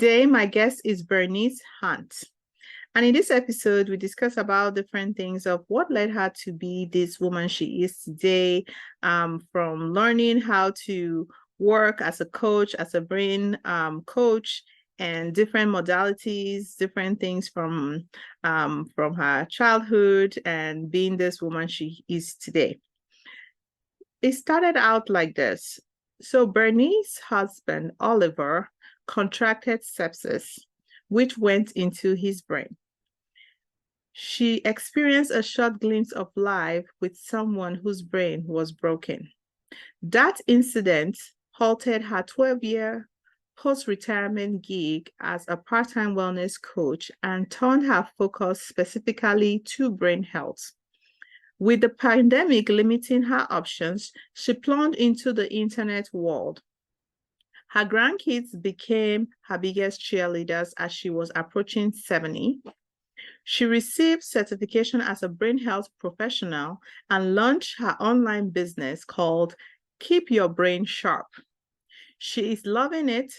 Today, my guest is Bernice Hunt. And in this episode, we discuss about different things of what led her to be this woman she is today, from learning how to work as a coach, as a brain coach, and different modalities, different things from her childhood and being this woman she is today. It started out like this. So Bernice's husband, Oliver, contracted sepsis, which went into his brain. She experienced a short glimpse of life with someone whose brain was broken. That incident halted her 12-year post-retirement gig as a part-time wellness coach and turned her focus specifically to brain health. With the pandemic limiting her options, she plunged into the internet world. Her grandkids became her biggest cheerleaders as she was approaching 70. She received certification as a brain health professional and launched her online business called Keep Your Brain Sharp. She is loving it,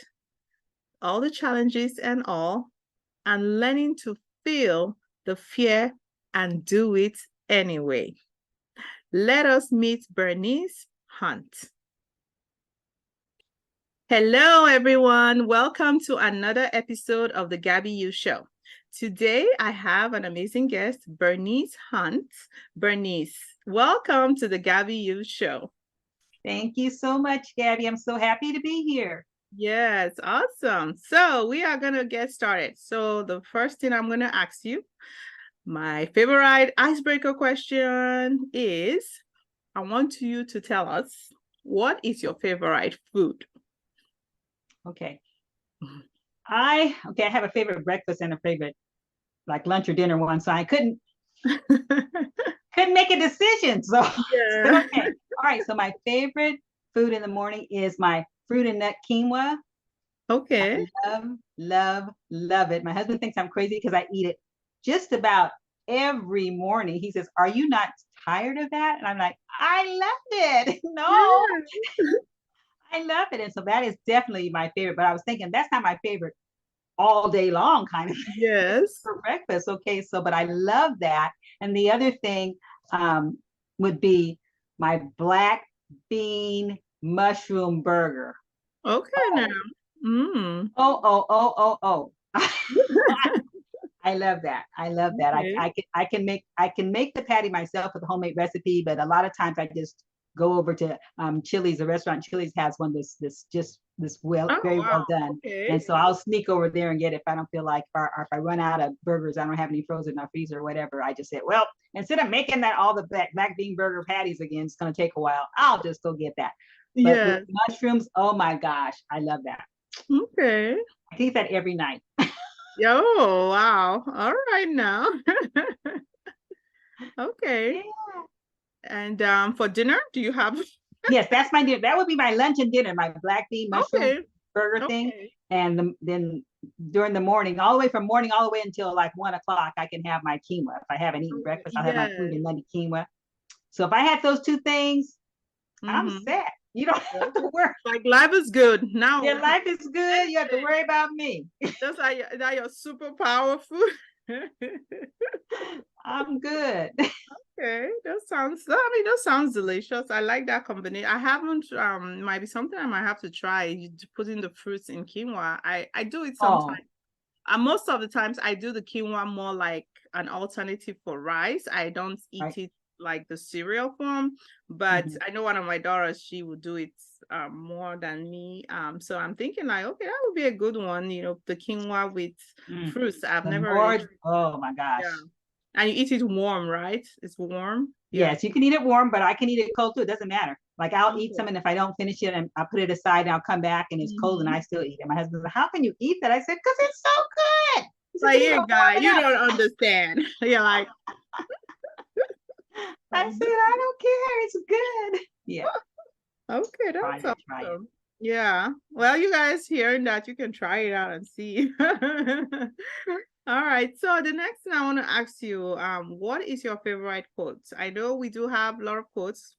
all the challenges and all, and learning to feel the fear and do it anyway. Let us meet Bernice Hunt. Hello, everyone. Welcome to another episode of the Gabby U Show. Today, I have an amazing guest, Bernice Hunt. Bernice, welcome to the Gabby U Show. Thank you so much, Gabby. I'm so happy to be here. Yes, awesome. So we are going to get started. So the first thing I'm going to ask you, my favorite icebreaker question is, I want you to tell us, what is your favorite food? Okay. I have a favorite breakfast and a favorite like lunch or dinner one. So I couldn't make a decision. So Yeah. okay. All right. So my favorite food in the morning is my fruit and nut quinoa. Okay. I love it. My husband thinks I'm crazy because I eat it just about every morning. He says, "Are you not tired of that?" And I'm like, "I love it." No, I love it. And so that is definitely my favorite. But I was thinking that's not my favorite all day long kind of Yes. for breakfast. Okay, so but I love that. And the other thing would be my black bean mushroom burger. Okay now. Mm. Oh. I love that. I love that. Okay. I can make the patty myself with a homemade recipe, but a lot of times I just go over to Chili's. The restaurant Chili's has one this Oh, very wow. well done, Okay. and so I'll sneak over there and get it if I don't feel like, if I run out of burgers, I don't have any frozen in my freezer or whatever. I just said, well, instead of making that all the black bean burger patties again, it's going to take a while. I'll just go get that. But with Yes. mushrooms, oh my gosh, I love that. Okay. I eat that every night. Oh, wow. All right now. Okay. Yeah. And for dinner, do you have? Yes, that's my dinner. That would be my lunch and dinner, my black bean mushroom Okay. burger thing. Okay. And then during the morning, all the way from morning all the way until like 1 o'clock, I can have my quinoa. If I haven't eaten breakfast, I'll have my fruit Yes. and nutty quinoa. So if I had those two things, I'm Mm-hmm. set. You don't have to worry. Like life is good now. Your life is good. You have to worry about me. That's like that your superpower food. I'm good. Okay, that sounds delicious. I like that combination. I haven't might be something I might have to try putting the fruits in quinoa. I do it sometimes. Oh, Most of the times I do the quinoa more like an alternative for rice. I don't eat right. it like the cereal form, but Mhm. I know one of my daughters, she would do it more than me. So I'm thinking like, okay, that would be a good one, the quinoa with Mm. fruits. I've The never really more, tried. oh my gosh. Yeah. And you eat it warm, right? It's warm. Yeah. Yes, you can eat it warm, but I can eat it cold too. It doesn't matter. Like I'll eat some, Okay. and if I don't finish it, and I'll put it aside, and I'll come back, and it's cold, and Mhm. I still eat it. My husband's like, "How can you eat that?" I said, "Because it's so good." He said, Like, "You need yeah, to warm guy, it you up." don't understand. You're like, I said, "I don't care. It's good." Yeah, okay, try that's it, try it. awesome. Yeah. Well, you guys hearing that, you can try it out and see. All right. So the next thing I want to ask you, what is your favorite quote? I know we do have a lot of quotes,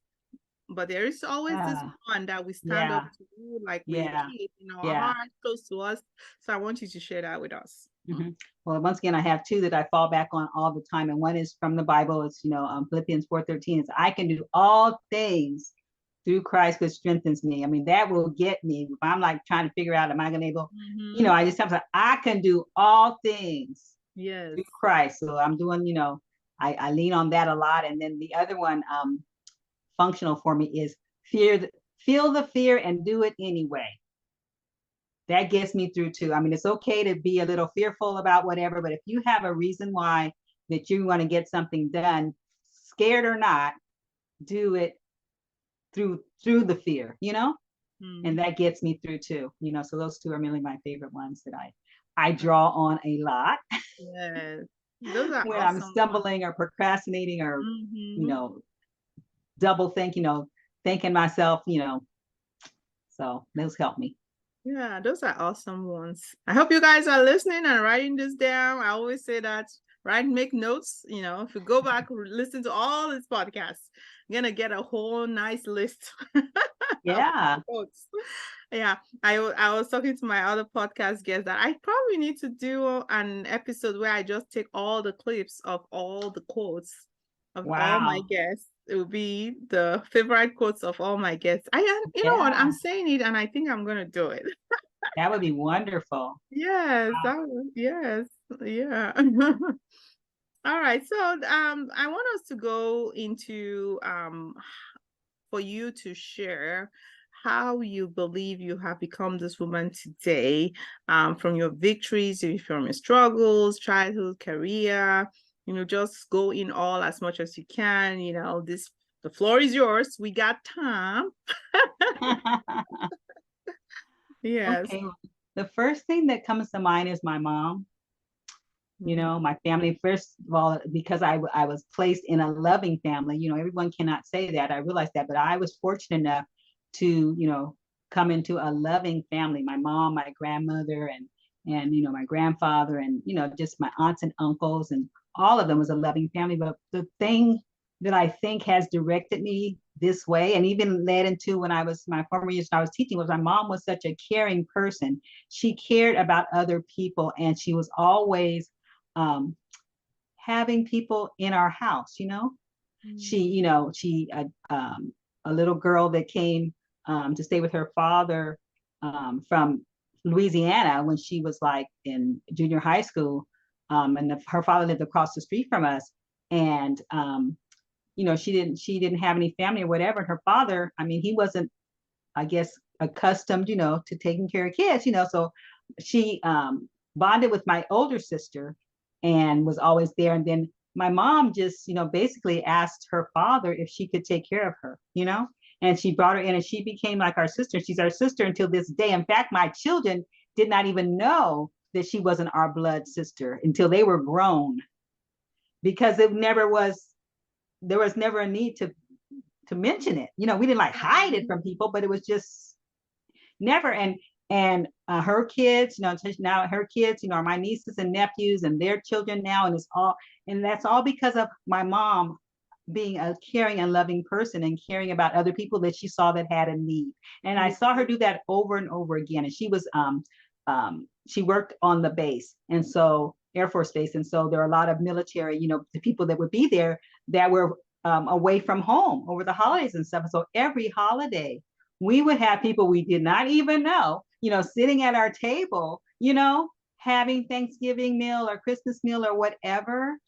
but there is always this Ah, one that we stand up yeah, to, like we yeah, keep in our yeah. heart, close to us. So I want you to share that with us. hmm Well, once again, I have two that I fall back on all the time, and one is from the Bible. It's Philippians 4:13. It's I can do all things through Christ which strengthens me. I mean, that will get me if I'm like trying to figure out, am I going to able? Mm-hmm. I just have to. I can do all things Yes. through Christ. So I'm doing. I lean on that a lot. And then the other one, functional for me is feel the fear and do it anyway. That gets me through too. I mean, it's okay to be a little fearful about whatever, but if you have a reason why that you want to get something done, scared or not, do it through the fear, Mm. and that gets me through too. So those two are really my favorite ones that I draw on a lot Yes. Those are when I'm awesome ones. stumbling or procrastinating or you Mm-hmm. know double think, thinking myself, so those help me. Yeah, those are awesome ones. I hope you guys are listening and writing this down. I always say that, write, make notes. If you go back, listen to all these podcasts, you're gonna get a whole nice list of Yeah. quotes. Yeah, I was talking to my other podcast guest that I probably need to do an episode where I just take all the clips of all the quotes of all my Wow. guests. It will be the favorite quotes of all my guests. You know what? I'm Yeah. saying it, and I think I'm gonna do it. That would be wonderful. Yes, yes, yeah. All right. So I want us to go into for you to share how you believe you have become this woman today, from your victories, from your struggles, childhood, career, just go in all as much as you can. The floor is yours. We got time. Yes. Okay. The first thing that comes to mind is my mom. Mhm. My family, first of all, because I was placed in a loving family. Everyone cannot say that. I realize that, but I was fortunate enough to, come into a loving family. My mom, my grandmother, and my grandfather, and just my aunts and uncles, and all of them was a loving family. But the thing that I think has directed me this way, and even led into when I was my former years, I was teaching, was my mom was such a caring person. She cared about other people, and she was always um, having people in our house. She, Mm. a little girl that came to stay with her father from Louisiana when she was like in junior high school, and her father lived across the street from us, and she didn't have any family or whatever. And her father, I mean, he wasn't, I guess, accustomed, to taking care of kids, so she bonded with my older sister and was always there. And then my mom just, basically asked her father if she could take care of her, and she brought her in and she became like our sister. She's our sister until this day. In fact, my children did not even know that she wasn't our blood sister until they were grown, because there was never a need to mention it. We didn't like hide it from people, but it was just never. And her kids, now her kids, are my nieces and nephews and their children now, and that's all because of my mom being a caring and loving person and caring about other people that she saw that had a need. And I saw her do that over and over again. And she worked on the base, and so Air Force Base, and so there are a lot of military, the people that would be there that were away from home over the holidays and stuff. So every holiday, we would have people we did not even know, sitting at our table, having Thanksgiving meal or Christmas meal or whatever,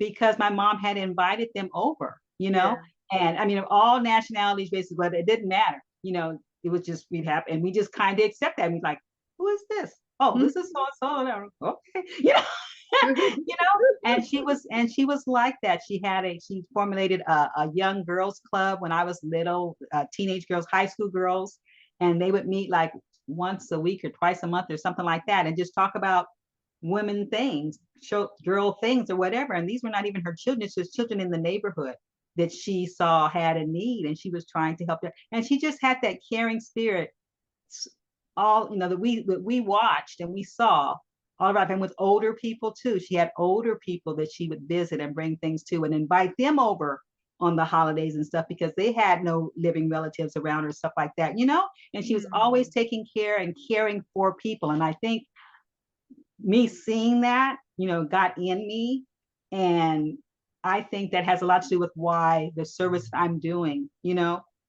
because my mom had invited them over, Yeah. and I mean, of all nationalities, basically, but it didn't matter, it was just, we'd have, and we just kind of accept that. We'd like, who is this? Oh, this is so and so. Okay, and she was like that. She formulated a young girls club when I was little, teenage girls, high school girls, and they would meet like once a week or twice a month or something like that, and just talk about women things, girl things or whatever. And these were not even her children, it's just children in the neighborhood that she saw had a need, and she was trying to help them. And she just had that caring spirit, all that we watched and we saw all right. And with older people too, she had older people that she would visit and bring things to and invite them over on the holidays and stuff because they had no living relatives around or stuff like that, and she was always taking care and caring for people. And I think me seeing that, got in me. And I think that has a lot to do with why the service I'm doing,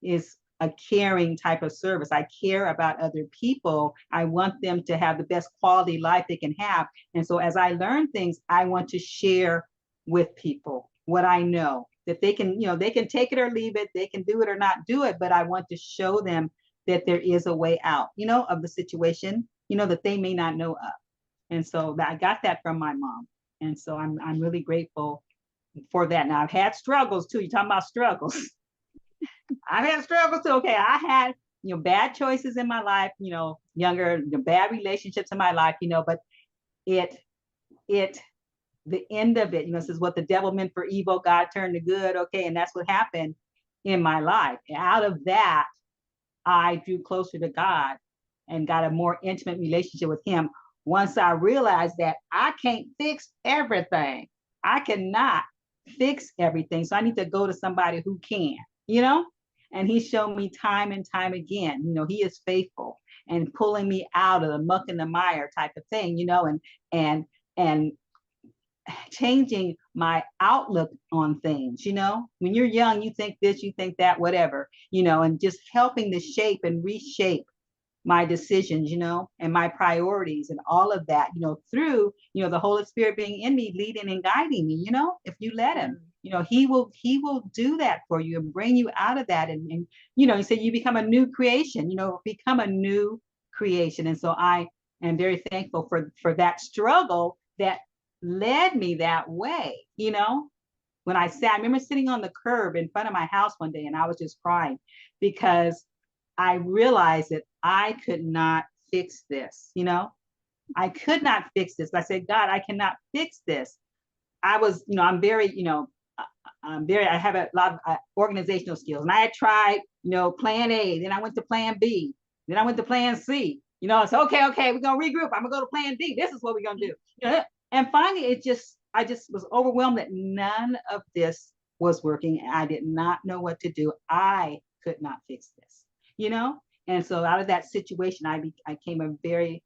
is a caring type of service. I care about other people. I want them to have the best quality life they can have. And so as I learn things, I want to share with people what I know, that they can, they can take it or leave it, they can do it or not do it, but I want to show them that there is a way out, of the situation, that they may not know of. And so I got that from my mom. And so I'm really grateful for that. Now I've had struggles too. You're talking about struggles. I've had struggles too. Okay, I had bad choices in my life, younger, bad relationships in my life, but it the end of it, says what the devil meant for evil, God turned to good. Okay, and that's what happened in my life. And out of that, I drew closer to God and got a more intimate relationship with Him. Once I realized that I can't fix everything, I cannot fix everything. So I need to go to somebody who can, and He showed me time and time again, He is faithful and pulling me out of the muck and the mire type of thing, and changing my outlook on things. When you're young, you think this, you think that, whatever, and just helping to shape and reshape my decisions, and my priorities and all of that, through, the Holy Spirit being in me, leading and guiding me, if you let Him, He will do that for you and bring you out of that. And He said, you become a new creation, become a new creation. And so I am very thankful for that struggle that led me that way. When I remember sitting on the curb in front of my house one day and I was just crying because I realized that I could not fix this, I could not fix this. I said, God, I cannot fix this. I was, I'm very, I have a lot of organizational skills. And I had tried, plan A, then I went to plan B, then I went to plan C. It's okay, we're going to regroup. I'm going to go to plan D. This is what we're going to do. And finally, I just was overwhelmed that none of this was working. I did not know what to do. I could not fix this. And so out of that situation, I came a very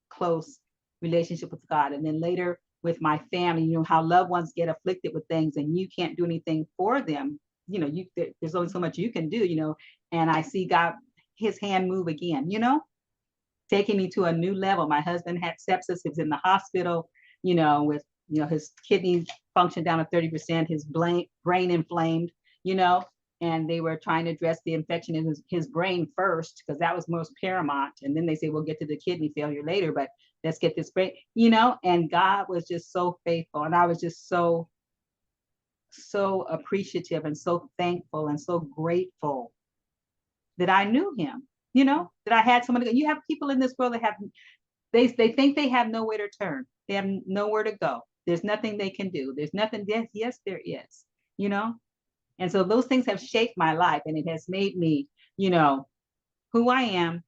close relationship with God. And then later with my family, how loved ones get afflicted with things and you can't do anything for them. There's only so much you can do, and I see God, His hand move again, taking me to a new level. My husband had sepsis. He was in the hospital, with, his kidney function down to 30%, his brain inflamed, and they were trying to address the infection in his brain first, because that was most paramount. And then they say, we'll get to the kidney failure later, but let's get this brain, and God was just so faithful. And I was just so appreciative and so thankful and so grateful that I knew Him, that I had somebody. You have people in this world that they think they have nowhere to turn. They have nowhere to go. There's nothing they can do. There's nothing. Yes, there is, And so those things have shaped my life, and it has made me, who I am,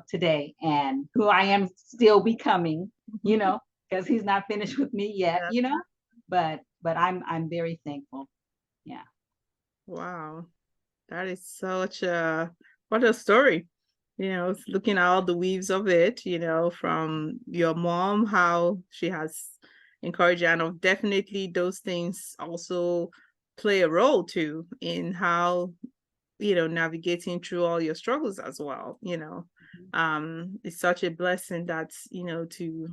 today, and who I am still becoming, because He's not finished with me yet, but I'm very thankful. Yeah. Wow. That is what a story. Looking at all the weaves of it, from your mom, how she has encouraged you, and definitely those things also play a role too in how, navigating through all your struggles as well. It's such a blessing that, to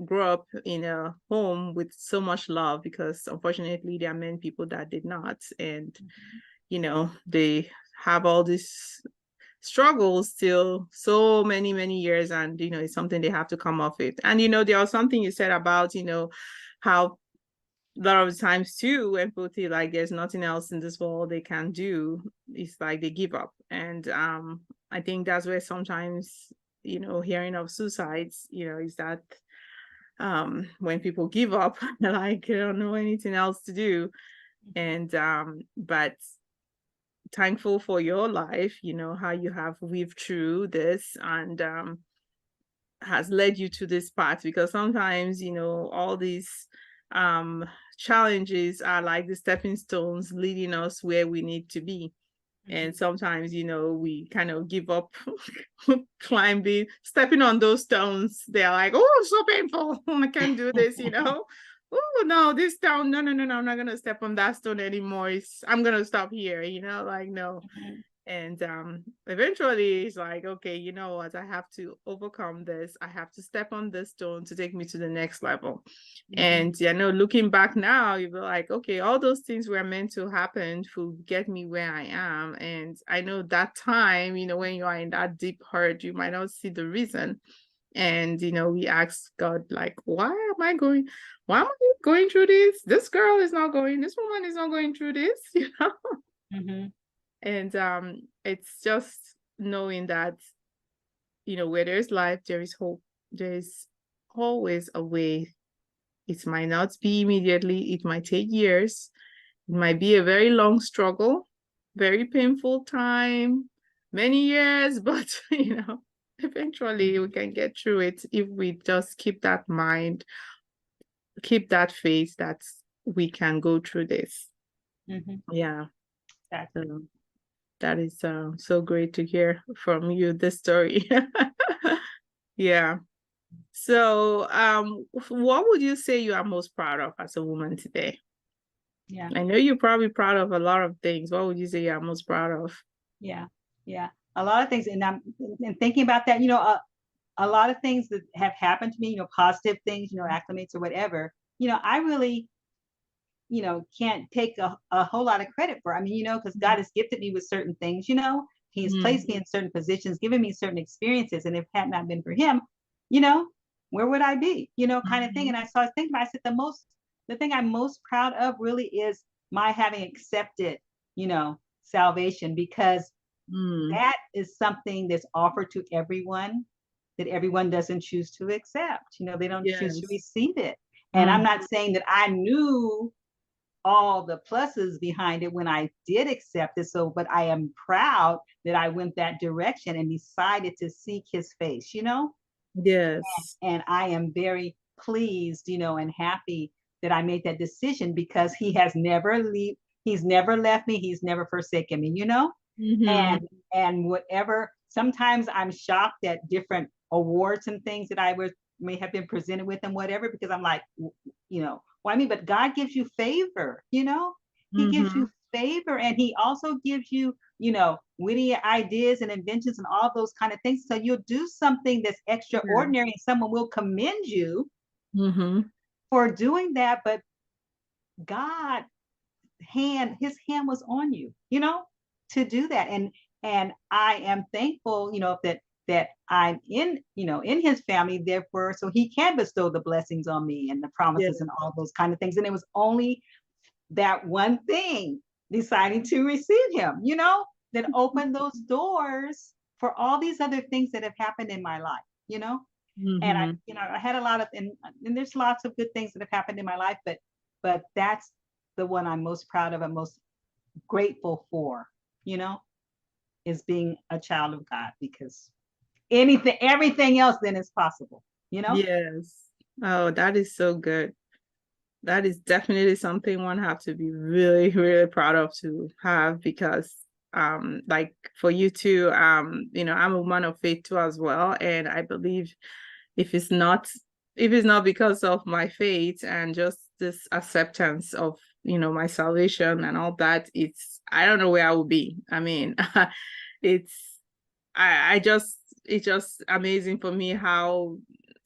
grow up in a home with so much love, because unfortunately there are many people that did not. And, they have all these struggles still so many, many years, and it's something they have to come off it. And there was something you said about how a lot of times too, when people feel like there's nothing else in this world they can do, it's like they give up. And I think that's where sometimes hearing of suicides is that when people give up, they're like, I don't know anything else to do. And but thankful for your life, how you have weaved through this and has led you to this path, because sometimes all these um challenges are like the stepping stones leading us where we need to be. And sometimes, we kind of give up climbing, stepping on those stones. They're like, oh, so painful. I can't do this, Oh, no, this stone. No, no, no, no. I'm not going to step on that stone anymore. I'm going to stop here, like, no. Mhm. And eventually it's like, okay, you know what? I have to overcome this. I have to step on this stone to take me to the next level. And looking back now, you'll be like, okay, all those things were meant to happen to get me where I am. And I know that time, when you are in that deep hurt, you might not see the reason. And we ask God, like, why am I going through this? This woman is not going through this, Mm-hmm. And it's just knowing that, where there's life, there is hope. There's always a way. It might not be immediately, it might take years. It might be a very long struggle, very painful time, many years, but eventually we can get through it if we just keep that mind, keep that faith that we can go through this. Yeah. Exactly. That is so great to hear from you, this story. Yeah. So, what would you say you are most proud of as a woman today? Yeah. I know you're probably proud of a lot of things. What would you say you are most proud of? Yeah. Yeah. A lot of things. And I'm thinking about that, a lot of things that have happened to me, positive things, acclimates or whatever, I really, can't take a whole lot of credit for. I mean, because God has gifted me with certain things, He's placed me in certain positions, given me certain experiences. And if it had not been for Him, you know, where would I be? Kind of thing. And I was thinking about, I said, the thing I'm most proud of really is my having accepted, salvation, because that is something that's offered to everyone that everyone doesn't choose to accept. They don't choose to Yes. receive it. And I'm not saying that I knew all the pluses behind it when I did accept it. So, but I am proud that I went that direction and decided to seek His face, Yes. and I am very pleased, and happy that I made that decision, because He's never left me. He's never forsaken me, and whatever, sometimes I'm shocked at different awards and things that may have been presented with and whatever, because I'm like, well, I mean, but God gives you favor, He gives you favor, and He also gives you, witty ideas and inventions and all those kind of things. So you'll do something that's extraordinary, and someone will commend you for doing that. But God His hand was on you, to do that. And I am thankful, that I'm in His family, therefore, so He can bestow the blessings on me and the promises and all those kind of things. And it was only that one thing, deciding to receive Him, that opened those doors for all these other things that have happened in my life, And I had a lot of, and there's lots of good things that have happened in my life, but that's the one I'm most proud of and most grateful for, is being a child of God, because everything else then is possible, Yes. Oh, that is so good. That is definitely something one have to be really, really proud of to have, because like for you too, I'm a woman of faith too as well. And I believe if it's not because of my faith and just this acceptance of my salvation and all that, I don't know where I would be. I mean, it's it's just amazing for me how,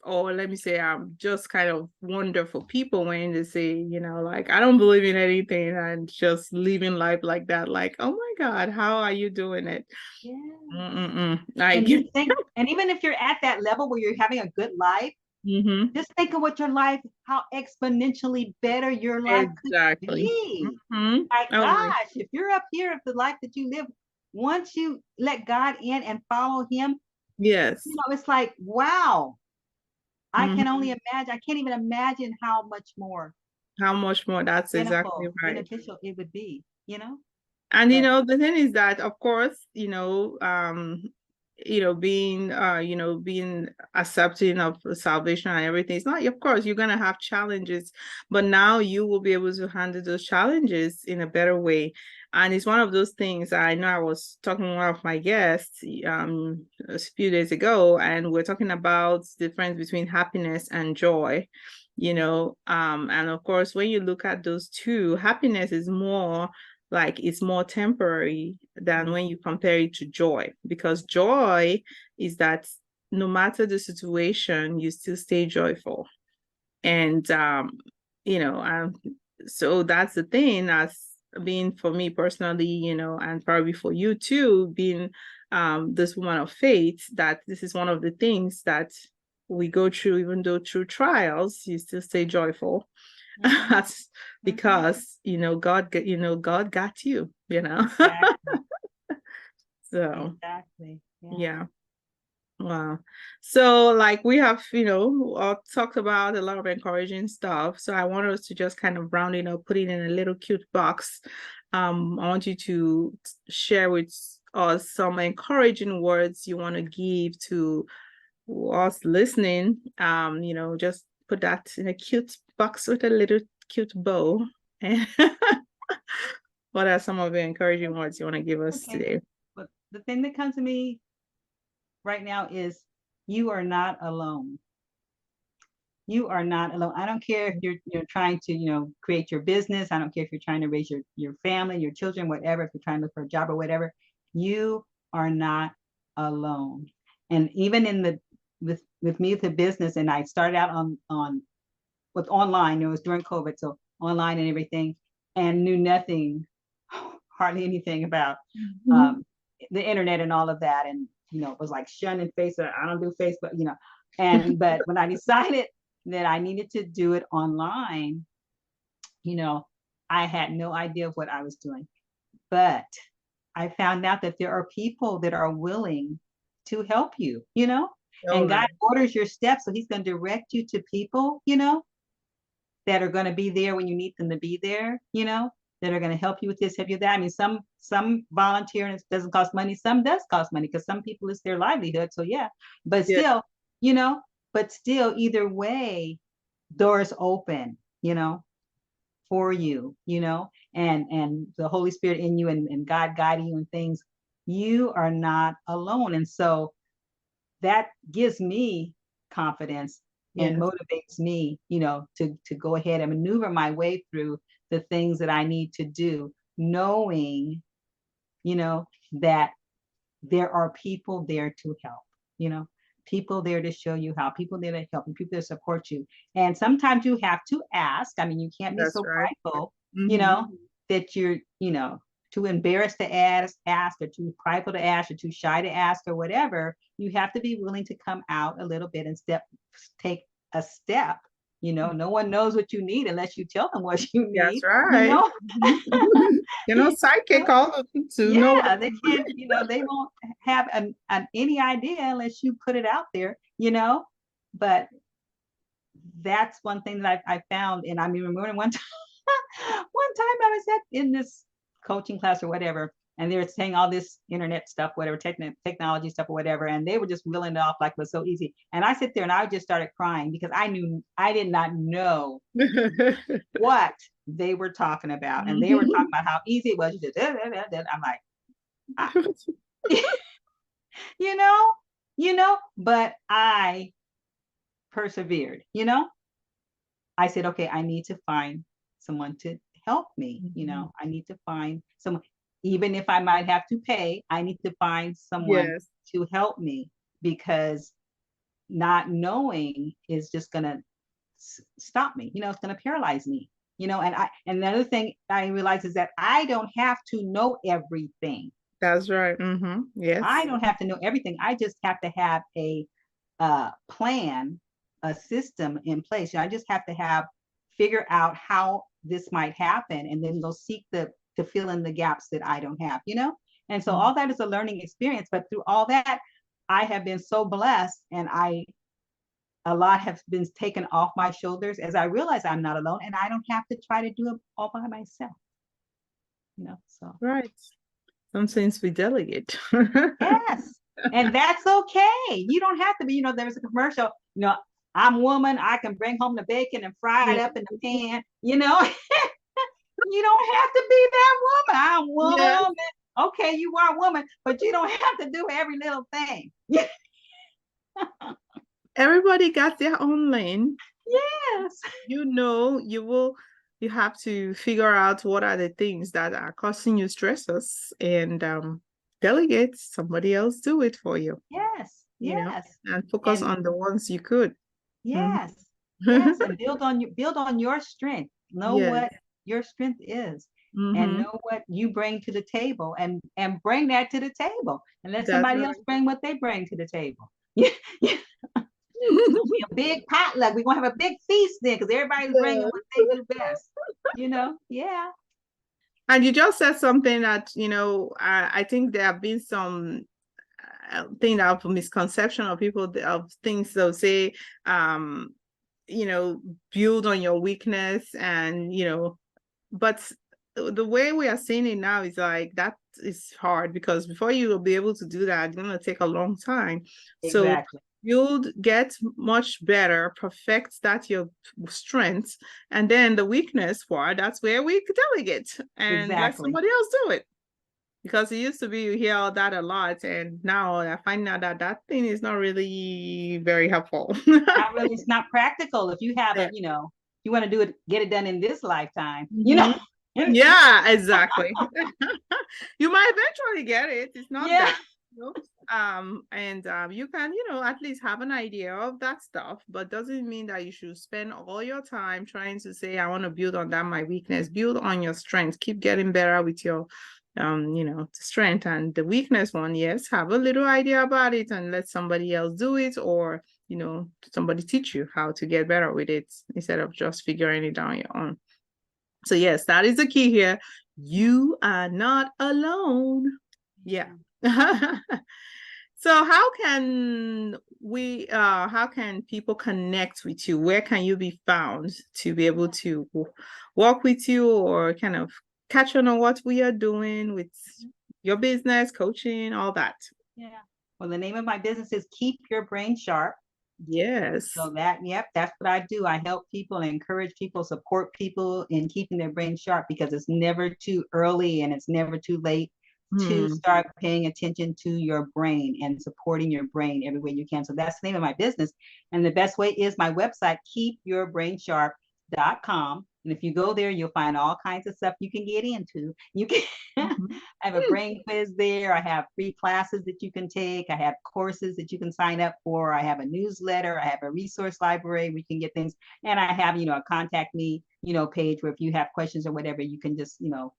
or let me say, I'm just kind of wonderful people when they say, like, I don't believe in anything and just living life like that. Like, oh my God, how are you doing it? Yeah. Like, and you think, and even if you're at that level where you're having a good life, just think of what your life, how exponentially better your life could be. My gosh, if you're up here, if the life that you live, once you let God in and follow Him, yes, it's like, wow, I can only imagine. I can't even imagine how much more that's exactly right. beneficial it would be, And But the thing is that, of course, being being accepting of salvation and everything. It's not, of course, you're gonna have challenges, but now you will be able to handle those challenges in a better way. And it's one of those things. I know I was talking to one of my guests a few days ago, and we're talking about the difference between happiness and joy. And of course, when you look at those two, happiness is more like it's more temporary than when you compare it to joy, because joy is that no matter the situation, you still stay joyful. And so that's the thing, as being for me personally, and probably for you too, being this woman of faith, that this is one of the things that we go through. Even though through trials, you still stay joyful. Because God got you. Exactly. So Exactly. yeah. Wow. So like we have, talked about a lot of encouraging stuff. So I want us to just kind of round it up, put it in a little cute box. I want you to share with us some encouraging words you want to give to us listening. Just put that in a cute box with a little cute bow. And what are some of the encouraging words you want to give us today? But the thing that comes to me right now is you are not alone. You are not alone. I don't care if you're trying to, create your business. I don't care if you're trying to raise your family, your children, whatever, if you're trying to look for a job or whatever, you are not alone. And even with me with the business, and I started out with online, it was during COVID, so online and everything, and knew nothing, hardly anything about the internet and all of that. And, it was like shunning Facebook. I don't do Facebook, but when I decided that I needed to do it online, I had no idea of what I was doing. But I found out that there are people that are willing to help you, and God orders your steps. So he's going to direct you to people, that are going to be there when you need them to be there, that are going to help you with this, help you with that. I mean, some volunteering doesn't cost money. Some does cost money because some people it's their livelihood. So yeah, but still, either way, doors open, for you, and the Holy Spirit in you and God guiding you and things. You are not alone. And so that gives me confidence and motivates me, to go ahead and maneuver my way through the things that I need to do, knowing, that there are people there to help, people there to show you how, people there to help you, people that support you. And sometimes you have to ask. I mean, you can't be so prideful, that you're, too embarrassed to ask, or too prideful to ask, or too shy to ask, or whatever. You have to be willing to come out a little bit and take a step. No one knows what you need unless you tell them what you need. That's right. Psychic all of them to know. They can't, they won't have any idea unless you put it out there, but that's one thing that I found. And I remember one time, I was in this coaching class or whatever, and they were saying all this internet stuff, whatever, technology stuff or whatever, and they were just reeling it off like it was so easy. And I sit there and I just started crying because I did not know what they were talking about. And they were talking about how easy it was. You just, I'm like, but I persevered, I said, okay, I need to find someone to help me. I need to find someone, even if I might have to pay, I need to find someone to help me, because not knowing is just going to stop me. It's going to paralyze me, and another thing I realize is that I don't have to know everything. That's right. Yes. I don't have to know everything. I just have to have a plan, a system in place. I just have to figure out how this might happen, and then go seek to fill in the gaps that I don't have, And so all that is a learning experience. But through all that, I have been so blessed, and a lot has been taken off my shoulders as I realize I'm not alone, and I don't have to try to do it all by myself. So right. Some things we delegate. Yes. And that's okay. You don't have to be, there was a commercial, I'm woman, I can bring home the bacon and fry it Yeah. up in the pan, You don't have to be that woman. I'm Yes. woman. Okay, you are a woman, but you don't have to do every little thing. Everybody got their own lane. Yes. You have to figure out what are the things that are causing you stresses and delegate somebody else do it for you, Yes. Yes. and focus on the ones you could. Yes. Mhm. Yes. And build on your strength. Know Yes. what your strength is. And Mm-hmm. know what you bring to the table and bring that to the table and let That's somebody right. else bring what they bring to the table. It's gonna be a big potluck. We're gonna have a big feast then because everybody's bringing Yeah. what they do best. Yeah. And you just said something that, I think there have been some thing of misconception of people of things they'll say, um, build on your weakness and, but the way we are seeing it now is like that is hard because before you will be able to do that, it's going to take a long time. So Exactly. you'll get much better, perfect that your strengths, and then the weakness part, that's where we delegate and let Exactly. somebody else do it. Because it used to be you hear all that a lot, and now I find out that that thing is not really very helpful. Not really, it's not practical if you have Yeah. you want to get it done in this lifetime. Mhm. Yeah, exactly. You might eventually get it. It's not Yeah. that. You know? And you can, at least have an idea of that stuff, but doesn't mean that you should spend all your time trying to say, I want to build on that, my weakness. Build on your strength. Keep getting better with your strength, and the weakness one, yes, have a little idea about it and let somebody else do it, or somebody teach you how to get better with it instead of just figuring it out on your own. So yes, that is the key here. You are not alone. Yeah. So how can people connect with you? Where can you be found to be able to work with you or kind of catch on what we are doing with your business, coaching, all that? Yeah. Well, the name of my business is Keep Your Brain Sharp. Yes. So that's what I do. I help people and encourage people, support people in keeping their brain sharp because it's never too early and it's never too late to start paying attention to your brain and supporting your brain every way you can. So that's the name of my business. And the best way is my website, keepyourbrainsharp.com. And if you go there, you'll find all kinds of stuff you can get into. You can I have a brain quiz there. I have free classes that you can take. I have courses that you can sign up for. I have a newsletter. I have a resource library where you can get things. And I have, a contact me, page where if you have questions or whatever, you can just, email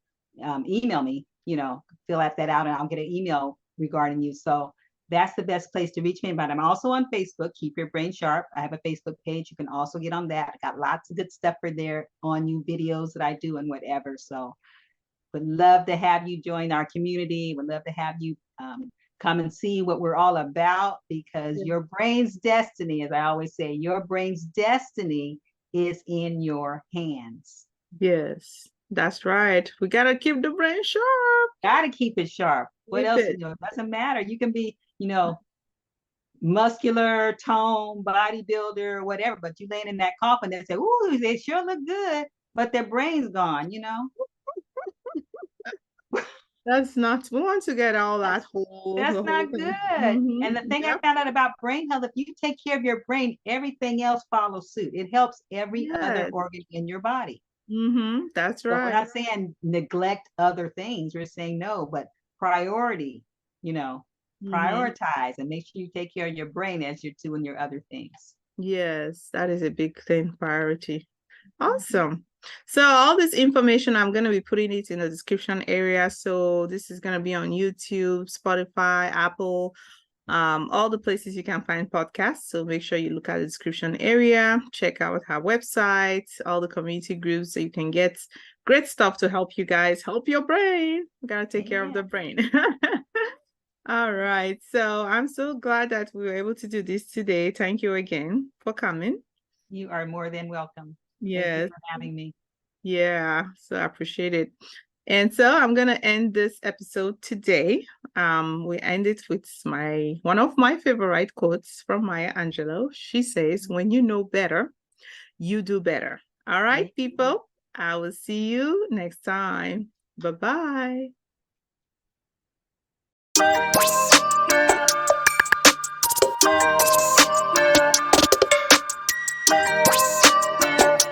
me, fill out that out and I'll get an email regarding you. So that's the best place to reach me. But I'm also on Facebook, Keep Your Brain Sharp. I have a Facebook page. You can also get on that. I got lots of good stuff for there on new videos that I do and whatever. So would love to have you join our community. Would love to have you come and see what we're all about because your brain's destiny, as I always say, your brain's destiny is in your hands. Yes, that's right. We got to keep the brain sharp. Got to keep it sharp. What else? It doesn't matter. You can be, muscular, tone, bodybuilder, whatever, but you laying in that coffin and say, ooh, they sure look good, but their brain's gone, That's not, we want to get all that That's not thing. good. And the thing I found out about brain health, if you take care of your brain, everything else follows suit. It helps every other organ in your body. That's So right. we're not saying neglect other things. We're saying no, but priority, prioritize and make sure you take care of your brain as you're doing your other things. Yes, that is a big thing, priority. Awesome. So all this information, I'm going to be putting it in the description area. So this is going to be on YouTube, Spotify, Apple, all the places you can find podcasts. So make sure you look at the description area, check out our website, all the community groups so you can get great stuff to help you guys help your brain. We got to take care of the brain. All right. So I'm so glad that we were able to do this today. Thank you again for coming. You are more than welcome. Yes. Thank you for having me. Yeah. So I appreciate it. And so I'm gonna end this episode today. We end it with one of my favorite quotes from Maya Angelou. She says, "When you know better, you do better." All right, people. I will see you next time. Bye-bye.